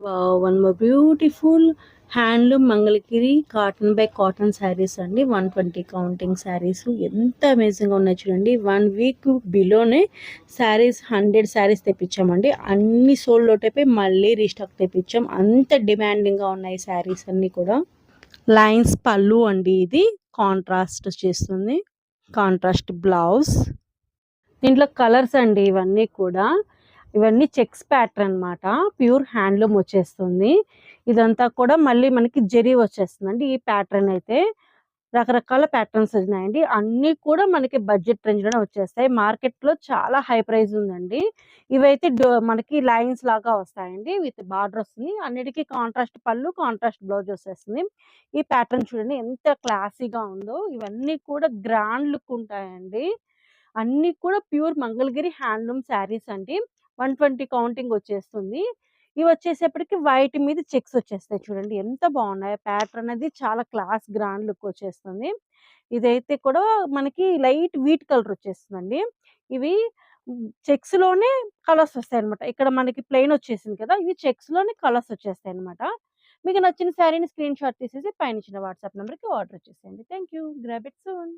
One more beautiful handloom Mangalagiri cotton by cotton saris అండి. 120 counting saris ఎంత అమేజింగ్గా ఉన్నాయి చూడండి. 1 వీక్ బిలోనే శారీస్ 100 శారీస్ తెప్పించామండి. అన్ని సోల్డ్ అవుట్ అయిపోయి మళ్ళీ రీస్టాక్ తెప్పించాం. అంత డిమాండింగ్గా ఉన్నాయి శారీస్ అన్నీ కూడా. లైన్స్ పళ్ళు అండి, ఇది కాంట్రాస్ట్ చేస్తుంది, కాంట్రాస్ట్ బ్లౌజ్. దీంట్లో కలర్స్ అండి ఇవన్నీ కూడా. ఇవన్నీ చెక్స్ ప్యాటర్న్ అన్నమాట. ప్యూర్ హ్యాండ్లూమ్ వచ్చేస్తుంది. ఇదంతా కూడా మళ్ళీ మనకి జెరీ వచ్చేస్తుందండి. ఈ ప్యాటర్న్ అయితే రకరకాల ప్యాటర్న్స్ ఉన్నాయండి. అన్నీ కూడా మనకి బడ్జెట్ రేంజ్‌లోనే వచ్చేస్తాయి. మార్కెట్‌లో చాలా హై ప్రైస్ ఉందండి. ఇవైతే మనకి లైన్స్ లాగా వస్తాయండి. విత్ బార్డర్ వస్తుంది. అన్నిటికి కాంట్రాస్ట్ పళ్ళు, కాంట్రాస్ట్ బ్లౌజ్ వచ్చేస్తుంది. ఈ ప్యాటర్న్ చూడండి ఎంత క్లాసీగా ఉందో. ఇవన్నీ కూడా గ్రాండ్ లుక్ ఉంటాయండి. అన్నీ కూడా ప్యూర్ మంగళగిరి హ్యాండ్లూమ్ శారీస్ అండి. 120 కౌంటింగ్ వచ్చేస్తుంది. ఇవి వచ్చేసేపటికి వైట్ మీద చెక్స్ వచ్చేస్తాయి చూడండి. ఎంత బాగున్నాయో. ప్యాటర్న్ అనేది చాలా క్లాస్ గ్రాండ్ లుక్ వచ్చేస్తుంది. ఇదైతే కూడా మనకి లైట్ వీట్ కలర్ వచ్చేస్తుందండి. ఇవి చెక్స్ లోనే కలర్స్ వస్తాయి అనమాట. ఇక్కడ మనకి ప్లెయిన్ వచ్చేసింది కదా, ఇవి చెక్స్ లోనే కలర్స్ వచ్చేస్తాయి అనమాట. మీకు నచ్చిన శారీని స్క్రీన్ షాట్ తీసేసి పైన ఇచ్చిన వాట్సాప్ నెంబర్కి ఆర్డర్ వచ్చేసేయండి. Thank you. Grab it soon.